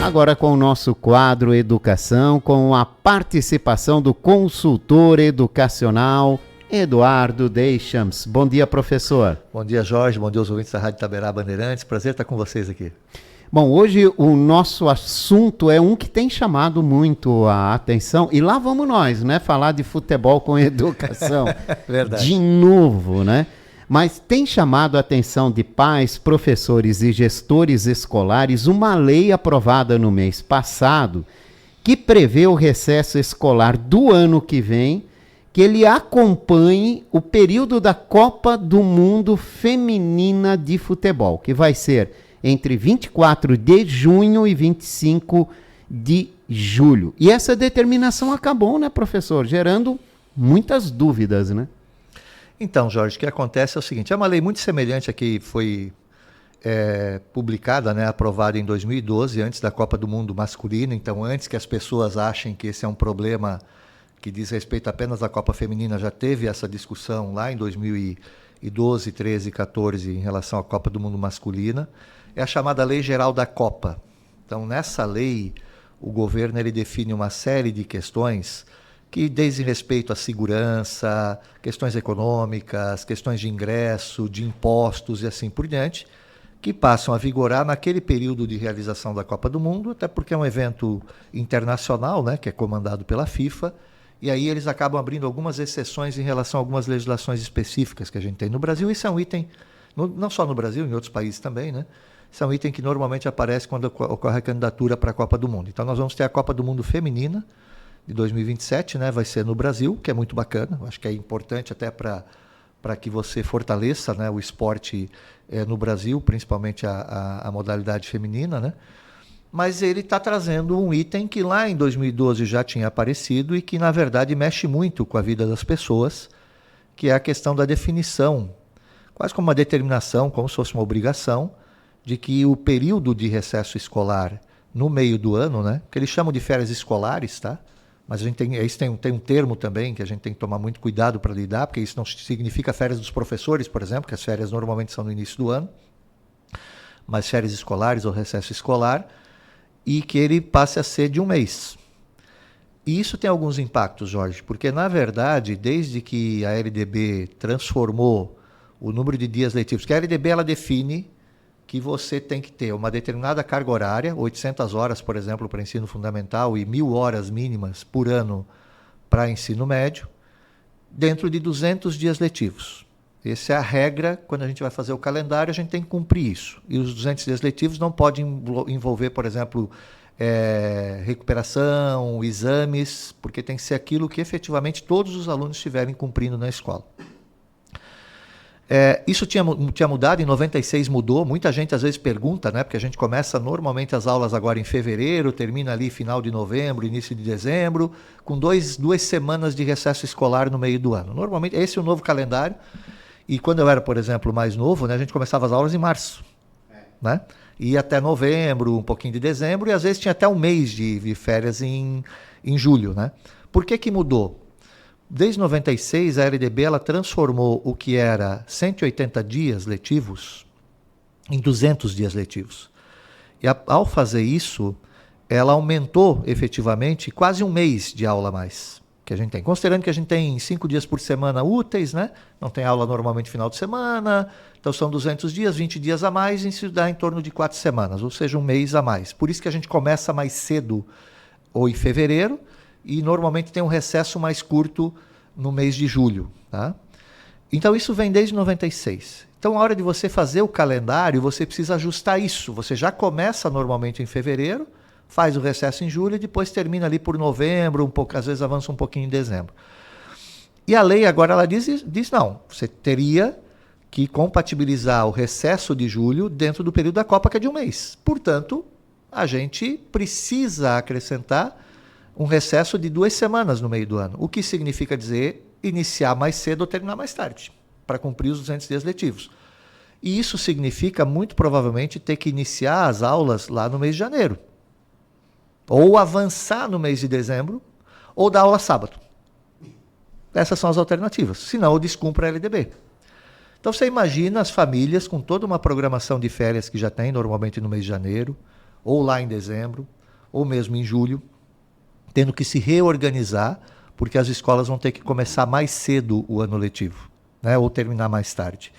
Agora com o nosso quadro Educação, com a participação do consultor educacional Eduardo Deschamps. Bom dia, professor. Bom dia, Jorge. Bom dia aos ouvintes da Rádio Itaberá Bandeirantes. Prazer estar com vocês aqui. Bom, hoje o nosso assunto é um que tem chamado muito a atenção, e lá vamos nós, né? Falar de futebol com educação. Verdade. De novo, né? Mas tem chamado a atenção de pais, professores e gestores escolares uma lei aprovada no mês passado que prevê o recesso escolar do ano que vem, que ele acompanhe o período da Copa do Mundo Feminina de Futebol, que vai ser entre 24 de junho e 25 de julho. E essa determinação acabou, né, professor? Gerando muitas dúvidas, né? Então, Jorge, o que acontece é o seguinte, é uma lei muito semelhante a que foi publicada, né, aprovada em 2012, antes da Copa do Mundo masculina. Então, antes que as pessoas achem que esse é um problema que diz respeito apenas à Copa Feminina, já teve essa discussão lá em 2012, 13 e 14 em relação à Copa do Mundo masculina. É a chamada Lei Geral da Copa. Então, nessa lei, o governo ele define uma série de questões que dizem respeito à segurança, questões econômicas, questões de ingresso, de impostos e assim por diante, que passam a vigorar naquele período de realização da Copa do Mundo, até porque é um evento internacional, né, que é comandado pela FIFA, e aí eles acabam abrindo algumas exceções em relação a algumas legislações específicas que a gente tem no Brasil. Isso é um item, não só no Brasil, em outros países também, né? Isso é um item que normalmente aparece quando ocorre a candidatura para a Copa do Mundo. Então nós vamos ter a Copa do Mundo Feminina, de 2027, né, vai ser no Brasil, que é muito bacana. Eu acho que é importante até para que você fortaleça, né, o esporte no Brasil, principalmente a modalidade feminina, né? Mas ele está trazendo um item que lá em 2012 já tinha aparecido e que, na verdade, mexe muito com a vida das pessoas, que é a questão da definição, quase como uma determinação, como se fosse uma obrigação, de que o período de recesso escolar no meio do ano, né, que eles chamam de férias escolares, tá? Mas a gente tem um termo também que a gente tem que tomar muito cuidado para lidar, porque isso não significa férias dos professores, por exemplo, que as férias normalmente são no início do ano, mas férias escolares ou recesso escolar, e que ele passe a ser de um mês. E isso tem alguns impactos, Jorge, porque, na verdade, desde que a LDB transformou o número de dias letivos, que a LDB ela define que você tem que ter uma determinada carga horária, 800 horas, por exemplo, para ensino fundamental e 1.000 horas mínimas por ano para ensino médio, dentro de 200 dias letivos. Essa é a regra. Quando a gente vai fazer o calendário, a gente tem que cumprir isso. E os 200 dias letivos não podem envolver, por exemplo, recuperação, exames, porque tem que ser aquilo que efetivamente todos os alunos estiverem cumprindo na escola. Isso tinha mudado, em 96 mudou. Muita gente às vezes pergunta, né? Porque a gente começa normalmente as aulas agora em fevereiro, termina ali final de novembro, início de dezembro, com duas semanas de recesso escolar no meio do ano. Normalmente esse é o novo calendário. E quando eu era, por exemplo, mais novo, né, a gente começava as aulas em março, né? Ia até novembro, um pouquinho de dezembro, e às vezes tinha até um mês de férias em julho, né? Por que mudou? Desde 96, a LDB ela transformou o que era 180 dias letivos em 200 dias letivos. E ao fazer isso, ela aumentou efetivamente quase um mês de aula a mais que a gente tem. Considerando que a gente tem 5 dias por semana úteis, né? Não tem aula normalmente no final de semana, então são 200 dias, 20 dias a mais, e isso dá em torno de 4 semanas, ou seja, um mês a mais. Por isso que a gente começa mais cedo, ou em fevereiro, e normalmente tem um recesso mais curto no mês de julho, tá? Então isso vem desde 96. Então a hora de você fazer o calendário, você precisa ajustar isso. Você já começa normalmente em fevereiro, faz o recesso em julho e depois termina ali por novembro, às vezes avança um pouquinho em dezembro. E a lei agora ela diz não, você teria que compatibilizar o recesso de julho dentro do período da Copa, que é de um mês. Portanto, a gente precisa acrescentar um recesso de 2 semanas no meio do ano, o que significa dizer iniciar mais cedo ou terminar mais tarde, para cumprir os 200 dias letivos. E isso significa, muito provavelmente, ter que iniciar as aulas lá no mês de janeiro, ou avançar no mês de dezembro, ou dar aula sábado. Essas são as alternativas, senão eu descumpro a LDB. Então você imagina as famílias com toda uma programação de férias que já tem normalmente no mês de janeiro, ou lá em dezembro, ou mesmo em julho, tendo que se reorganizar, porque as escolas vão ter que começar mais cedo o ano letivo, né? Ou terminar mais tarde.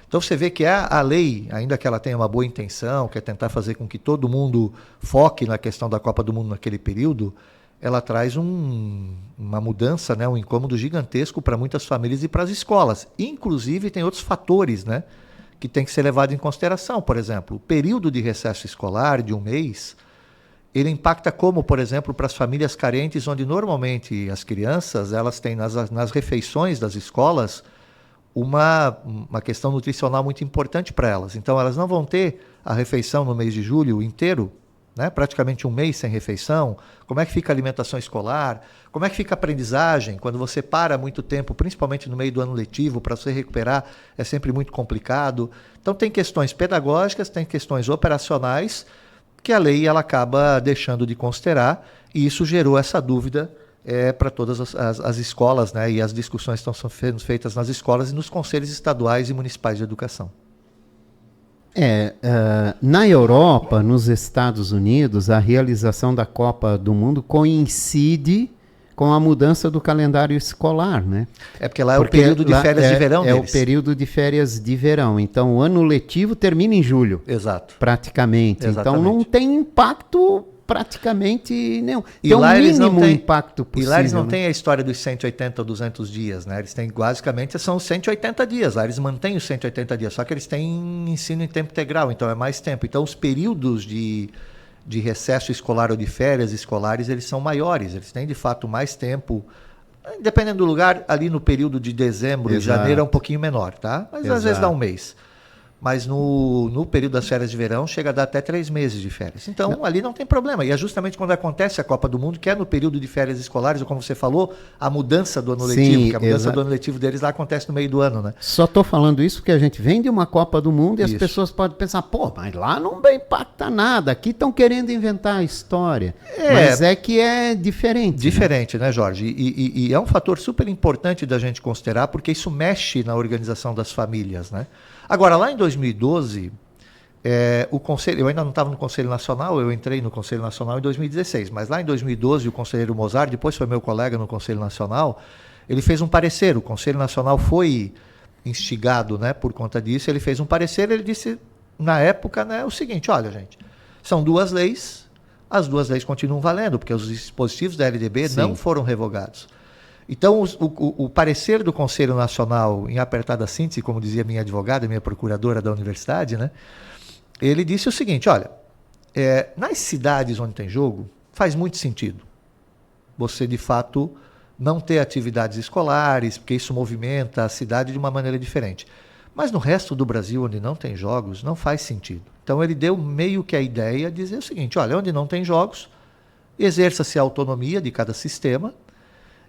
Então você vê que a lei, ainda que ela tenha uma boa intenção, quer tentar fazer com que todo mundo foque na questão da Copa do Mundo naquele período, ela traz uma mudança, né, um incômodo gigantesco para muitas famílias e para as escolas. Inclusive tem outros fatores, né, que tem que ser levado em consideração. Por exemplo, o período de recesso escolar de um mês, ele impacta como, por exemplo, para as famílias carentes, onde normalmente as crianças elas têm nas refeições das escolas uma questão nutricional muito importante para elas. Então, elas não vão ter a refeição no mês de julho inteiro, né? Praticamente um mês sem refeição. Como é que fica a alimentação escolar? Como é que fica a aprendizagem? Quando você para muito tempo, principalmente no meio do ano letivo, para você recuperar, é sempre muito complicado. Então, tem questões pedagógicas, tem questões operacionais, que a lei ela acaba deixando de considerar, e isso gerou essa dúvida para todas as escolas, né? E as discussões estão sendo feitas nas escolas e nos conselhos estaduais e municipais de educação. Na Europa, nos Estados Unidos, a realização da Copa do Mundo coincide com a mudança do calendário escolar, né? Porque lá é o período de férias de verão deles. É o período de férias de verão. Então, o ano letivo termina em julho. Exato. Praticamente. Exatamente. Então, não tem impacto praticamente nenhum. E tem lá o eles mínimo não têm, impacto possível. E lá eles não né? têm a história dos 180 ou 200 dias, né? Eles têm, basicamente, são 180 dias. Lá eles mantêm os 180 dias, só que eles têm ensino em tempo integral, então é mais tempo. Então, os períodos de recesso escolar ou de férias escolares, eles são maiores. Eles têm, de fato, mais tempo. Dependendo do lugar, ali no período de dezembro e janeiro é um pouquinho menor, tá? Mas às vezes dá um mês. Mas no período das férias de verão chega a dar até 3 meses de férias. Então, ali não tem problema. E é justamente quando acontece a Copa do Mundo, que é no período de férias escolares, ou como você falou, a mudança do ano letivo, que a mudança do ano letivo deles lá acontece no meio do ano, né? Só estou falando isso porque a gente vem de uma Copa do Mundo e as Isso. pessoas podem pensar, pô, mas lá não impacta nada, aqui estão querendo inventar a história. Mas é que é diferente. Diferente, né, Jorge? E é um fator super importante da gente considerar, porque isso mexe na organização das famílias, né? Agora, lá em 2012, o Conselho, eu ainda não estava no Conselho Nacional, eu entrei no Conselho Nacional em 2016, mas lá em 2012 o conselheiro Mozart, depois foi meu colega no Conselho Nacional, ele fez um parecer, o Conselho Nacional foi instigado, né, por conta disso, ele fez um parecer, ele disse, na época, né, o seguinte, olha, gente, são 2 leis, as 2 leis continuam valendo, porque os dispositivos da LDB não foram revogados. Então, o parecer do Conselho Nacional, em apertada síntese, como dizia minha advogada, minha procuradora da universidade, né, ele disse o seguinte, olha, nas cidades onde tem jogo, faz muito sentido você, de fato, não ter atividades escolares, porque isso movimenta a cidade de uma maneira diferente. Mas no resto do Brasil, onde não tem jogos, não faz sentido. Então, ele deu meio que a ideia de dizer o seguinte, olha, onde não tem jogos, exerça-se a autonomia de cada sistema,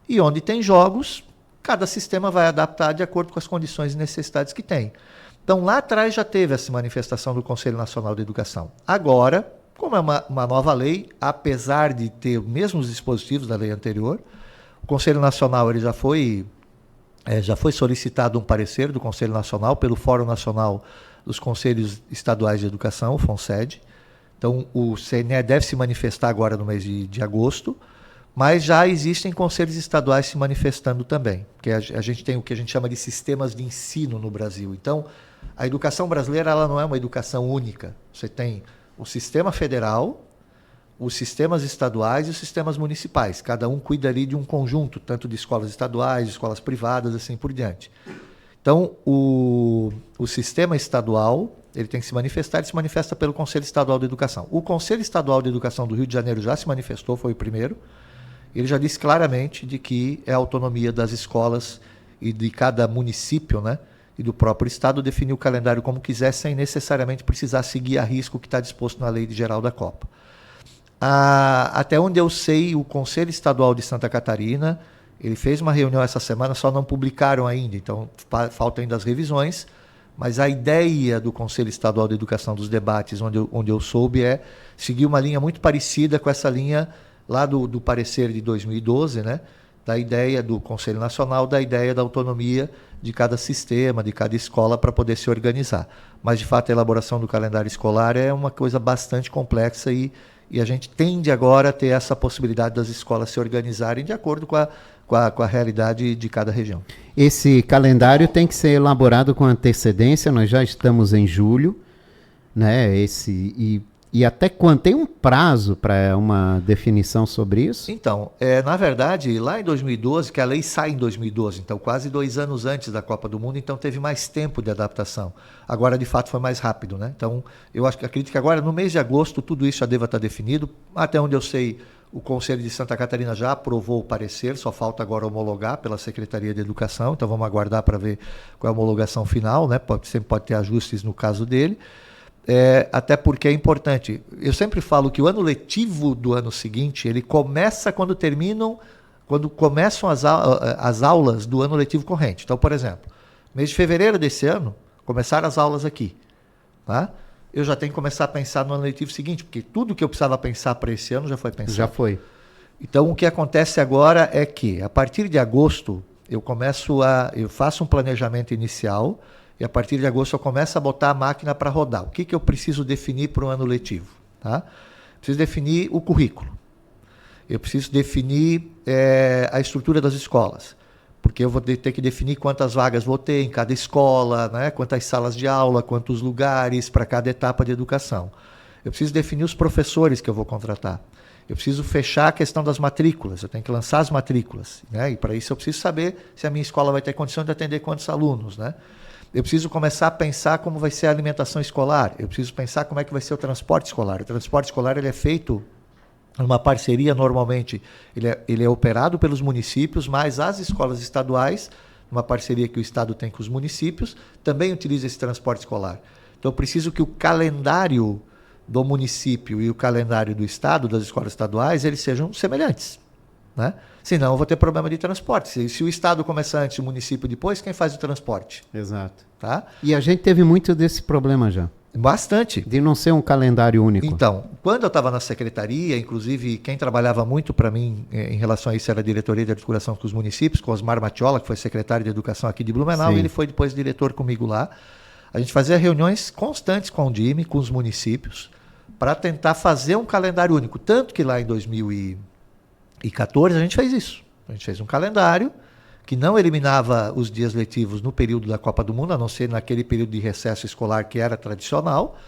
e onde tem jogos, cada sistema vai adaptar de acordo com as condições e necessidades que tem. Então, lá atrás já teve essa manifestação do Conselho Nacional de Educação. Agora, como é uma nova lei, apesar de ter os mesmos dispositivos da lei anterior, o Conselho Nacional ele já foi solicitado um parecer do Conselho Nacional pelo Fórum Nacional dos Conselhos Estaduais de Educação, o FONSED. Então, o CNE deve se manifestar agora no mês de agosto, mas já existem conselhos estaduais se manifestando também, porque a gente tem o que a gente chama de sistemas de ensino no Brasil. Então, a educação brasileira ela não é uma educação única. Você tem o sistema federal, os sistemas estaduais e os sistemas municipais. Cada um cuida ali de um conjunto, tanto de escolas estaduais, de escolas privadas, assim por diante. Então, o sistema estadual ele tem que se manifestar, ele se manifesta pelo Conselho Estadual de Educação. O Conselho Estadual de Educação do Rio de Janeiro já se manifestou, foi o primeiro. Ele já disse claramente de que é a autonomia das escolas e de cada município, né, e do próprio Estado definir o calendário como quiser, sem necessariamente precisar seguir a risco que está disposto na Lei Geral da Copa. Até onde eu sei, o Conselho Estadual de Santa Catarina, ele fez uma reunião essa semana, só não publicaram ainda, então faltam ainda as revisões, mas a ideia do Conselho Estadual de Educação, dos debates, onde eu soube, é seguir uma linha muito parecida com essa linha lá do parecer de 2012, né, da ideia do Conselho Nacional, da ideia da autonomia de cada sistema, de cada escola para poder se organizar. Mas, de fato, a elaboração do calendário escolar é uma coisa bastante complexa e a gente tende agora a ter essa possibilidade das escolas se organizarem de acordo com a realidade de cada região. Esse calendário tem que ser elaborado com antecedência, nós já estamos em julho, né? E até quando? Tem um prazo para uma definição sobre isso? Então, na verdade, lá em 2012, que a lei sai em 2012, então quase 2 anos antes da Copa do Mundo, então teve mais tempo de adaptação. Agora, de fato, foi mais rápido, né? Então, acredito que agora, no mês de agosto, tudo isso já deva estar definido. Até onde eu sei, o Conselho de Santa Catarina já aprovou o parecer, só falta agora homologar pela Secretaria de Educação, então vamos aguardar para ver qual é a homologação final, né? Sempre pode ter ajustes no caso dele. Até porque é importante. Eu sempre falo que o ano letivo do ano seguinte, ele começa quando começam as aulas do ano letivo corrente. Então, por exemplo, mês de fevereiro desse ano, começaram as aulas aqui. Tá? Eu já tenho que começar a pensar no ano letivo seguinte, porque tudo que eu precisava pensar para esse ano já foi pensado. Já foi. Então, o que acontece agora é que, a partir de agosto, eu faço um planejamento inicial. E a partir de agosto eu começo a botar a máquina para rodar. O que eu preciso definir para o ano letivo? Tá? Preciso definir o currículo. Eu preciso definir a estrutura das escolas. Porque eu vou ter que definir quantas vagas vou ter em cada escola, né? Quantas salas de aula, quantos lugares para cada etapa de educação. Eu preciso definir os professores que eu vou contratar. Eu preciso fechar a questão das matrículas. Eu tenho que lançar as matrículas. Né? E para isso eu preciso saber se a minha escola vai ter condição de atender quantos alunos, né? Eu preciso começar a pensar como vai ser a alimentação escolar. Eu preciso pensar como é que vai ser o transporte escolar. O transporte escolar ele é feito numa parceria, normalmente. Ele é operado pelos municípios, mas as escolas estaduais, uma parceria que o Estado tem com os municípios, também utiliza esse transporte escolar. Então, eu preciso que o calendário do município e o calendário do Estado, das escolas estaduais, eles sejam semelhantes. Né? Senão eu vou ter problema de transporte. Se o Estado começar antes e o município depois, quem faz o transporte? Exato. Tá? E a gente teve muito desse problema já. Bastante. De não ser um calendário único. Então, quando eu estava na secretaria, inclusive quem trabalhava muito para mim em relação a isso era a diretoria de articulação com os municípios, com Osmar Matiola, que foi secretário de Educação aqui de Blumenau, e ele foi depois diretor comigo lá. A gente fazia reuniões constantes com o DIME, com os municípios, para tentar fazer um calendário único. Tanto que lá em 2014 a gente fez isso. A gente fez um calendário que não eliminava os dias letivos no período da Copa do Mundo, a não ser naquele período de recesso escolar que era tradicional.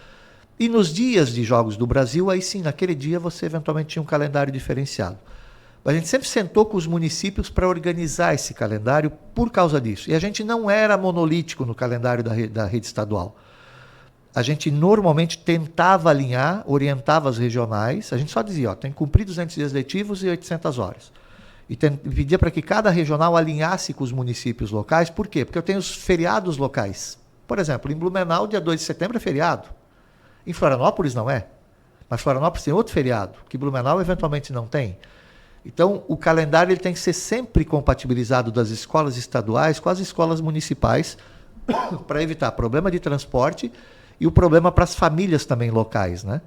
E nos dias de Jogos do Brasil, aí sim, naquele dia você eventualmente tinha um calendário diferenciado. A gente sempre sentou com os municípios para organizar esse calendário por causa disso. E a gente não era monolítico no calendário da rede estadual. A gente normalmente tentava alinhar, orientava as regionais. A gente só dizia, tem que cumprir 200 dias letivos e 800 horas. E pedia para que cada regional alinhasse com os municípios locais. Por quê? Porque eu tenho os feriados locais. Por exemplo, em Blumenau, dia 2 de setembro é feriado. Em Florianópolis não é. Mas Florianópolis tem outro feriado, que Blumenau eventualmente não tem. Então, o calendário ele tem que ser sempre compatibilizado das escolas estaduais com as escolas municipais para evitar problema de transporte e o problema para as famílias também locais, né?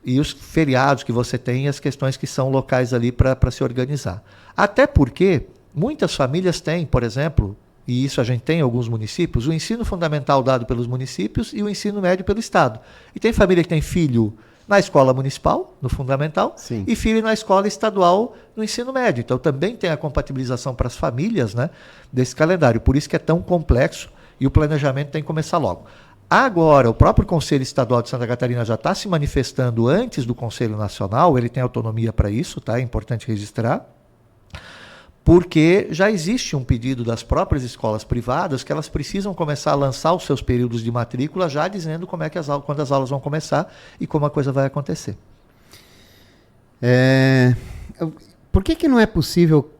E os feriados que você tem e as questões que são locais ali para se organizar. Até porque muitas famílias têm, por exemplo, e isso a gente tem em alguns municípios, o ensino fundamental dado pelos municípios e o ensino médio pelo Estado. E tem família que tem filho na escola municipal, no fundamental, Sim, e filho na escola estadual, no ensino médio. Então também tem a compatibilização para as famílias, né, desse calendário. Por isso que é tão complexo e o planejamento tem que começar logo. Agora, o próprio Conselho Estadual de Santa Catarina já está se manifestando antes do Conselho Nacional, ele tem autonomia para isso, tá? É importante registrar, porque já existe um pedido das próprias escolas privadas que elas precisam começar a lançar os seus períodos de matrícula já dizendo como é que quando as aulas vão começar e como a coisa vai acontecer. Por que não é possível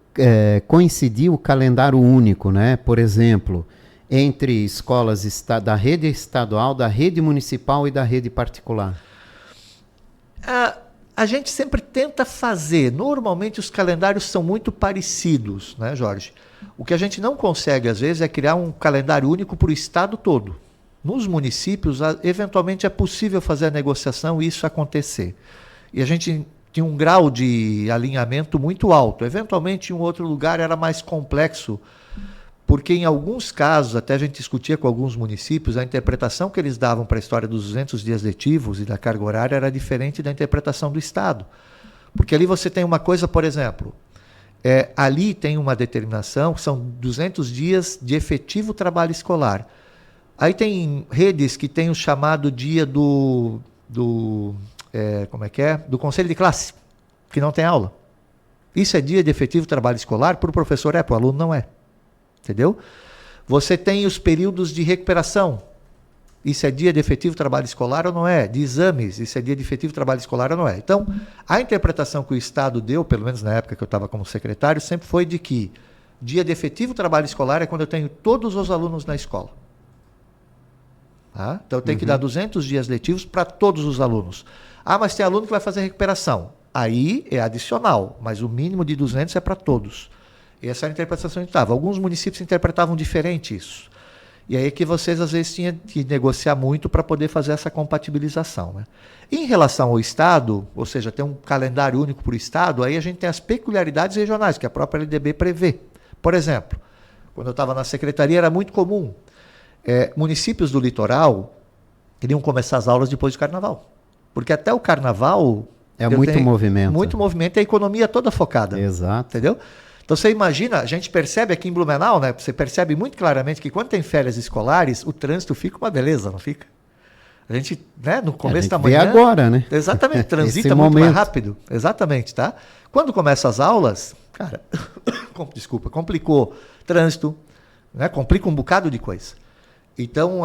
coincidir o calendário único, né? Por exemplo, entre escolas da rede estadual, da rede municipal e da rede particular? A gente sempre tenta fazer. Normalmente os calendários são muito parecidos, né, Jorge? O que a gente não consegue, às vezes, é criar um calendário único para o estado todo. Nos municípios, eventualmente é possível fazer a negociação e isso acontecer. E a gente tinha um grau de alinhamento muito alto. Eventualmente, em um outro lugar era mais complexo, porque em alguns casos, até a gente discutia com alguns municípios, a interpretação que eles davam para a história dos 200 dias letivos e da carga horária era diferente da interpretação do Estado. Porque ali você tem uma coisa, por exemplo, ali tem uma determinação que são 200 dias de efetivo trabalho escolar. Aí tem redes que tem o chamado dia do Conselho de Classe, que não tem aula. Isso é dia de efetivo trabalho escolar, para o professor para o aluno não é. Entendeu? Você tem os períodos de recuperação. Isso é dia de efetivo trabalho escolar ou não é? De exames, isso é dia de efetivo trabalho escolar ou não é? Então, a interpretação que o Estado deu, pelo menos na época que eu estava como secretário, sempre foi de que dia de efetivo trabalho escolar é quando eu tenho todos os alunos na escola. Tá? Então, eu tenho que dar 200 dias letivos para todos os alunos. Ah, mas tem aluno que vai fazer recuperação. Aí é adicional, mas o mínimo de 200 é para todos. E essa era a interpretação que estava. Alguns municípios interpretavam diferente isso. E aí é que vocês, às vezes, tinham que negociar muito para poder fazer essa compatibilização. Né? Em relação ao Estado, ou seja, ter um calendário único para o Estado, aí a gente tem as peculiaridades regionais, que a própria LDB prevê. Por exemplo, quando eu estava na secretaria, era muito comum. Municípios do litoral queriam começar as aulas depois do Carnaval. Porque até o Carnaval... muito movimento. Muito movimento e a economia toda focada. Exato. Entendeu? Então você imagina, a gente percebe aqui em Blumenau, né? Você percebe muito claramente que quando tem férias escolares, o trânsito fica uma beleza, não fica? A gente, né, no começo da manhã... vê agora, né? Exatamente, transita muito mais rápido. Exatamente, tá? Quando começam as aulas, cara, desculpa, complicou trânsito, né? Complica um bocado de coisa. Então,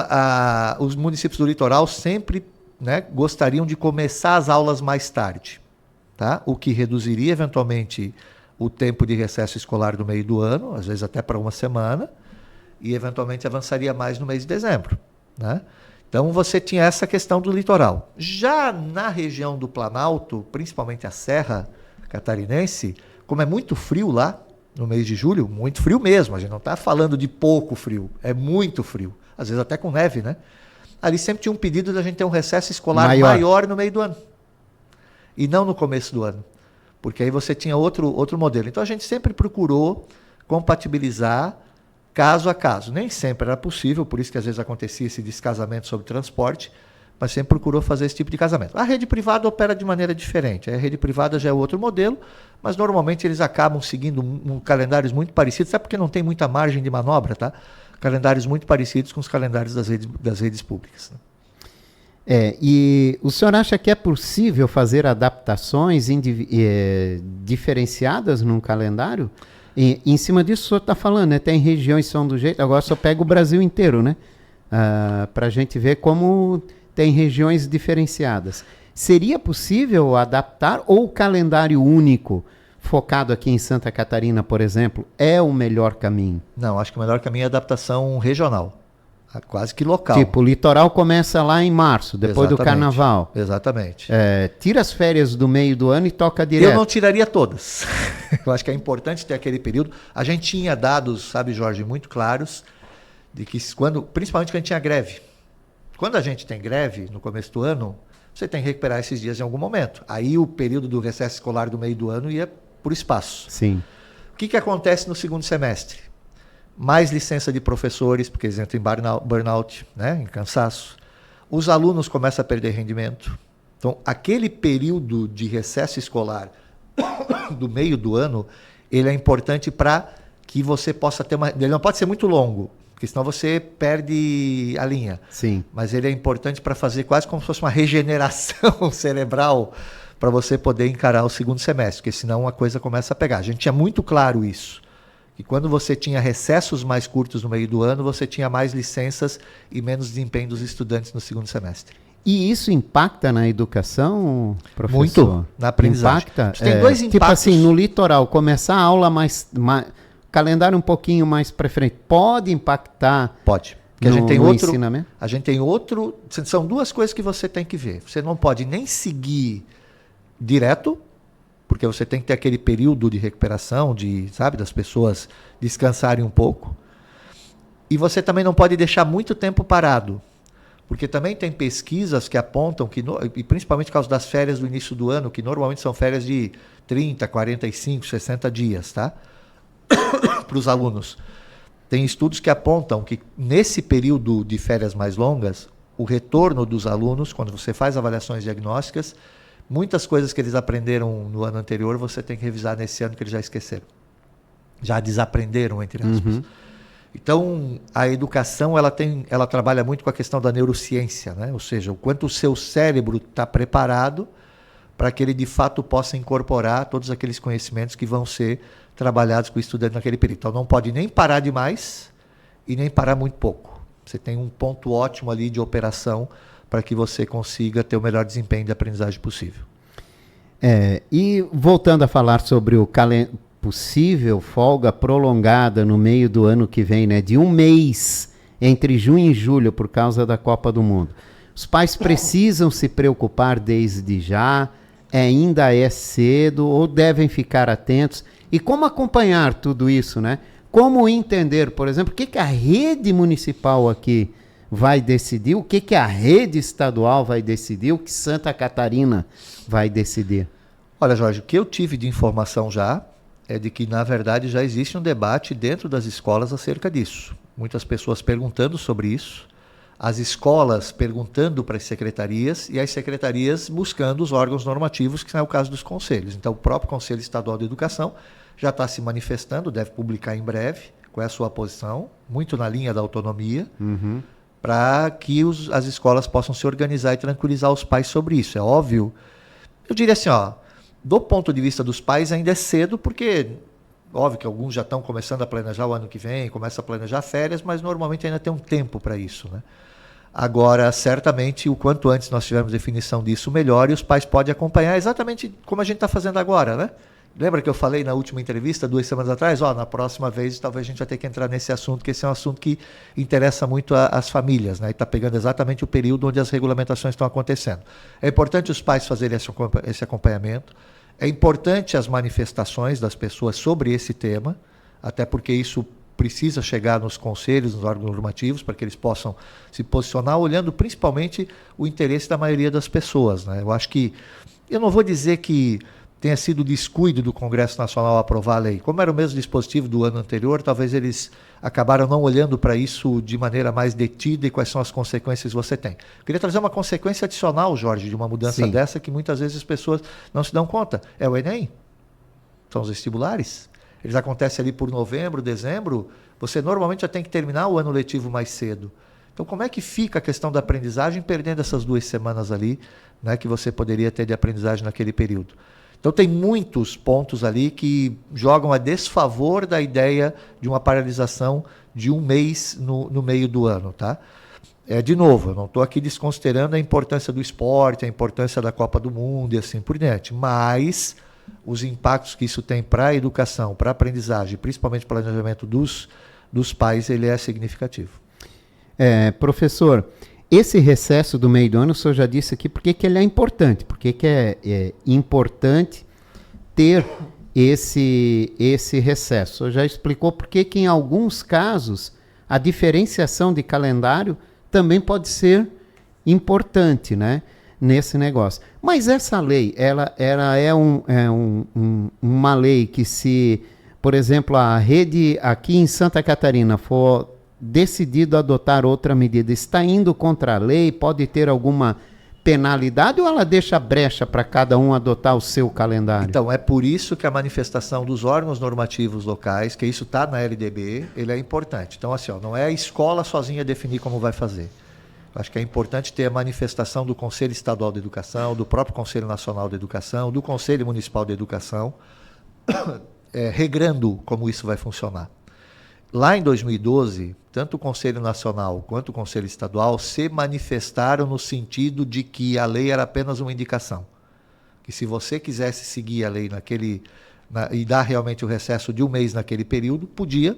os municípios do litoral sempre, né, gostariam de começar as aulas mais tarde, tá? O que reduziria, eventualmente, o tempo de recesso escolar do meio do ano, às vezes até para uma semana, e eventualmente avançaria mais no mês de dezembro. Né? Então você tinha essa questão do litoral. Já na região do Planalto, principalmente a Serra Catarinense, como é muito frio lá, no mês de julho, muito frio mesmo, a gente não está falando de pouco frio, é muito frio, às vezes até com neve, né? Ali sempre tinha um pedido da gente ter um recesso escolar maior no meio do ano, e não no começo do ano. Porque aí você tinha outro modelo. Então a gente sempre procurou compatibilizar caso a caso. Nem sempre era possível, por isso que às vezes acontecia esse descasamento sobre transporte, mas sempre procurou fazer esse tipo de casamento. A rede privada opera de maneira diferente. A rede privada já é outro modelo, mas normalmente eles acabam seguindo calendários muito parecidos, até porque não tem muita margem de manobra, tá? Calendários muito parecidos com os calendários das redes públicas. Né? E o senhor acha que é possível fazer adaptações diferenciadas num calendário? Em cima disso o senhor está falando, né? Tem regiões que são do jeito, agora só pega o Brasil inteiro, né? Para a gente ver como tem regiões diferenciadas. Seria possível adaptar ou o calendário único, focado aqui em Santa Catarina, por exemplo, é o melhor caminho? Não, acho que o melhor caminho é a adaptação regional. Quase que local. Tipo, o litoral começa lá em março, depois do Carnaval. Exatamente. Tira as férias do meio do ano e toca direto. Eu não tiraria todas. Eu acho que é importante ter aquele período. A gente tinha dados, sabe, Jorge, muito claros, de que principalmente quando a gente tinha greve. Quando a gente tem greve no começo do ano, você tem que recuperar esses dias em algum momento. Aí o período do recesso escolar do meio do ano ia por espaço. Sim. O que acontece no segundo semestre? Mais licença de professores, porque eles entram em burnout, né, em cansaço. Os alunos começam a perder rendimento. Então, aquele período de recesso escolar do meio do ano, ele é importante para que você possa ter ele não pode ser muito longo, porque senão você perde a linha. Sim. Mas ele é importante para fazer quase como se fosse uma regeneração cerebral para você poder encarar o segundo semestre, porque senão a coisa começa a pegar. A gente tinha muito claro isso. E quando você tinha recessos mais curtos no meio do ano, você tinha mais licenças e menos desempenho dos estudantes no segundo semestre. E isso impacta na educação, professor? Muito, na aprendizagem. Impacta? Tem dois impactos. Tipo assim, no litoral, começar a aula calendário um pouquinho mais para frente, pode impactar? Pode. Porque a gente tem outro ensinamento? A gente tem outro... São duas coisas que você tem que ver. Você não pode nem seguir direto, porque você tem que ter aquele período de recuperação, das pessoas descansarem um pouco. E você também não pode deixar muito tempo parado. Porque também tem pesquisas que apontam que, e principalmente por causa das férias do início do ano, que normalmente são férias de 30, 45, 60 dias, tá? Para os alunos. Tem estudos que apontam que nesse período de férias mais longas, o retorno dos alunos, quando você faz avaliações diagnósticas, muitas coisas que eles aprenderam no ano anterior, você tem que revisar nesse ano que eles já esqueceram. Já desaprenderam, entre aspas. Uhum. Então, a educação ela trabalha muito com a questão da neurociência, né? Ou seja, o quanto o seu cérebro está preparado para que ele, de fato, possa incorporar todos aqueles conhecimentos que vão ser trabalhados com o estudante naquele período. Então, não pode nem parar demais e nem parar muito pouco. Você tem um ponto ótimo ali de operação para que você consiga ter o melhor desempenho de aprendizagem possível. E voltando a falar sobre o possível folga prolongada no meio do ano que vem, né, de um mês entre junho e julho por causa da Copa do Mundo. Os pais precisam se preocupar desde já, ainda é cedo, ou devem ficar atentos? E como acompanhar tudo isso, né? Como entender, por exemplo, o que a rede municipal aqui vai decidir, o que a rede estadual vai decidir, o que Santa Catarina vai decidir? Olha, Jorge, o que eu tive de informação já é de que, na verdade, já existe um debate dentro das escolas acerca disso. Muitas pessoas perguntando sobre isso, as escolas perguntando para as secretarias e as secretarias buscando os órgãos normativos, que é o caso dos conselhos. Então, o próprio Conselho Estadual de Educação já está se manifestando, deve publicar em breve qual é a sua posição, muito na linha da autonomia, para que as escolas possam se organizar e tranquilizar os pais sobre isso. É óbvio, eu diria assim, do ponto de vista dos pais ainda é cedo, porque óbvio que alguns já estão começando a planejar o ano que vem, começam a planejar férias, mas normalmente ainda tem um tempo para isso, né? Agora, certamente, o quanto antes nós tivermos definição disso, melhor, e os pais podem acompanhar exatamente como a gente está fazendo agora, né? Lembra que eu falei na última entrevista, 2 semanas atrás? Na próxima vez talvez a gente vai ter que entrar nesse assunto, que esse é um assunto que interessa muito às famílias, né? E está pegando exatamente o período onde as regulamentações estão acontecendo. É importante os pais fazerem esse acompanhamento, é importante as manifestações das pessoas sobre esse tema, até porque isso precisa chegar nos conselhos, nos órgãos normativos, para que eles possam se posicionar, olhando principalmente o interesse da maioria das pessoas, né? Eu acho que, eu não vou dizer que tenha sido descuido do Congresso Nacional aprovar a lei. Como era o mesmo dispositivo do ano anterior, talvez eles acabaram não olhando para isso de maneira mais detida e quais são as consequências que você tem. Eu queria trazer uma consequência adicional, Jorge, de uma mudança dessa que muitas vezes as pessoas não se dão conta. É o Enem. São os vestibulares. Eles acontecem ali por novembro, dezembro. Você normalmente já tem que terminar o ano letivo mais cedo. Então, como é que fica a questão da aprendizagem perdendo essas 2 semanas ali, né, que você poderia ter de aprendizagem naquele período? Então, tem muitos pontos ali que jogam a desfavor da ideia de uma paralisação de um mês no meio do ano, tá? De novo, eu não estou aqui desconsiderando a importância do esporte, a importância da Copa do Mundo e assim por diante, mas os impactos que isso tem para a educação, para a aprendizagem, principalmente para o planejamento dos pais, ele é significativo. Professor, esse recesso do meio do ano, o senhor já disse aqui, por que ele é importante? Por que é importante ter esse recesso? O senhor já explicou por que em alguns casos a diferenciação de calendário também pode ser importante, né, nesse negócio. Mas essa lei, ela é uma lei que, se, por exemplo, a rede aqui em Santa Catarina for decidido adotar outra medida, está indo contra a lei, pode ter alguma penalidade, ou ela deixa brecha para cada um adotar o seu calendário? Então, é por isso que a manifestação dos órgãos normativos locais, que isso está na LDB, ele é importante. Então, assim, não é a escola sozinha definir como vai fazer. Eu acho que é importante ter a manifestação do Conselho Estadual de Educação, do próprio Conselho Nacional de Educação, do Conselho Municipal de Educação, regrando como isso vai funcionar. Lá em 2012, tanto o Conselho Nacional quanto o Conselho Estadual se manifestaram no sentido de que a lei era apenas uma indicação. Que se você quisesse seguir a lei e dar realmente o recesso de um mês naquele período, podia.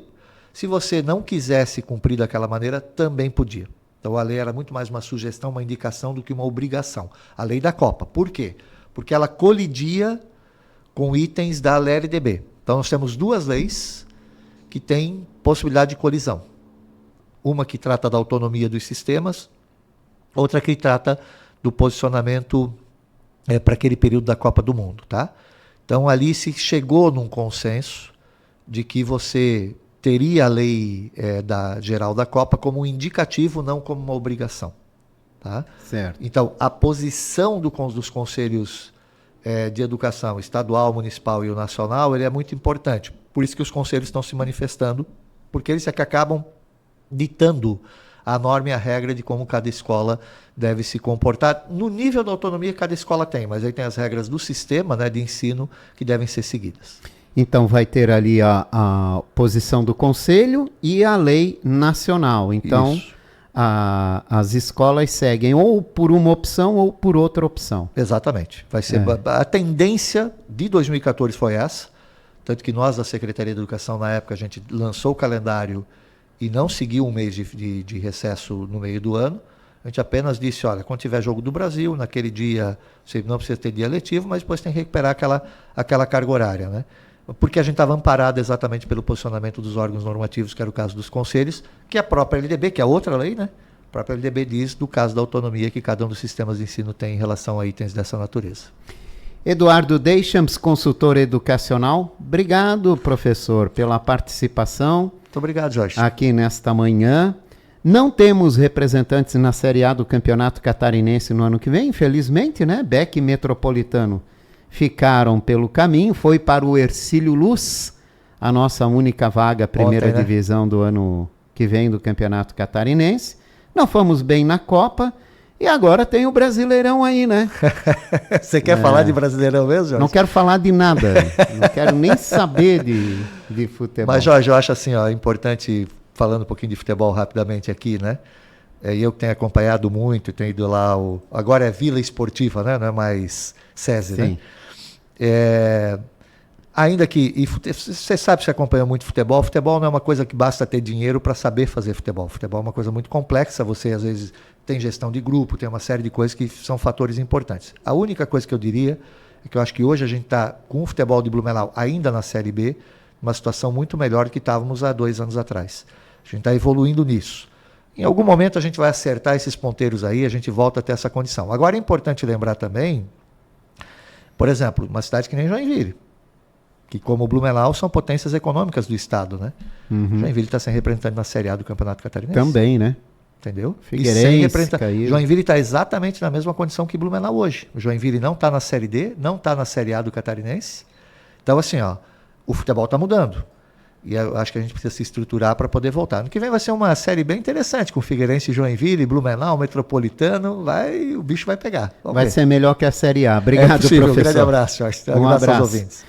Se você não quisesse cumprir daquela maneira, também podia. Então a lei era muito mais uma sugestão, uma indicação do que uma obrigação. A lei da Copa. Por quê? Porque ela colidia com itens da LDB. Então nós temos 2 leis que têm possibilidade de colisão. Uma que trata da autonomia dos sistemas, outra que trata do posicionamento para aquele período da Copa do Mundo, tá? Então ali se chegou num consenso de que você teria a lei geral da Copa como um indicativo, não como uma obrigação. Tá? Certo. Então, a posição dos conselhos de educação estadual, municipal e o nacional, ele é muito importante. Por isso que os conselhos estão se manifestando, porque eles é que acabam ditando a norma e a regra de como cada escola deve se comportar, no nível da autonomia que cada escola tem, mas aí tem as regras do sistema, né, de ensino que devem ser seguidas. Então vai ter ali a posição do conselho e a lei nacional. Então as escolas seguem ou por uma opção ou por outra opção. Exatamente. Vai ser a tendência de 2014 foi essa, tanto que nós da Secretaria de Educação na época a gente lançou o calendário e não seguiu um mês de recesso no meio do ano. A gente apenas disse, olha, quando tiver jogo do Brasil, naquele dia você não precisa ter dia letivo, mas depois tem que recuperar aquela carga horária, né? Porque a gente estava amparado exatamente pelo posicionamento dos órgãos normativos, que era o caso dos conselhos, que a própria LDB, que é outra lei, né? A própria LDB diz do caso da autonomia que cada um dos sistemas de ensino tem em relação a itens dessa natureza. Eduardo Deschamps, consultor educacional. Obrigado, professor, pela participação. Muito obrigado, Jorge. Aqui nesta manhã. Não temos representantes na Série A do Campeonato Catarinense no ano que vem, infelizmente, né? Beck e Metropolitano ficaram pelo caminho, foi para o Hercílio Luz, a nossa única vaga, primeira divisão do ano que vem do Campeonato Catarinense. Não fomos bem na Copa e agora tem o Brasileirão aí, né? Você quer falar de Brasileirão mesmo, Jorge? Não quero falar de nada, não quero nem saber de futebol. Mas, Jorge, eu acho assim, ó, importante, falando um pouquinho de futebol rapidamente aqui, né? Eu que tenho acompanhado muito, tenho ido lá, agora é Vila Esportiva, né? Não é mais SESI, né? Ainda que, você sabe que você acompanha muito futebol não é uma coisa que basta ter dinheiro para saber fazer futebol. Futebol é uma coisa muito complexa, você às vezes tem gestão de grupo, tem uma série de coisas que são fatores importantes. A única coisa que eu diria é que eu acho que hoje a gente está com o futebol de Blumenau ainda na Série B, uma situação muito melhor do que estávamos há 2 anos atrás. A gente está evoluindo nisso. Em algum momento a gente vai acertar esses ponteiros aí, a gente volta a ter essa condição. Agora é importante lembrar também, por exemplo, uma cidade que nem Joinville, que como Blumenau são potências econômicas do estado, né? Joinville está sem representante na Série A do Campeonato Catarinense. Também, né? Entendeu? Figueirense, caído. Joinville está exatamente na mesma condição que Blumenau hoje. O Joinville não está na Série D, não está na Série A do Catarinense. Então, assim, ó, o futebol está mudando. E eu acho que a gente precisa se estruturar para poder voltar. Ano que vem vai ser uma série bem interessante, com Figueirense, Joinville, Blumenau, Metropolitano. O bicho vai pegar. Vai ser melhor que a Série A. Obrigado, professor. Um grande abraço, Jorge. Um abraço. Aos ouvintes.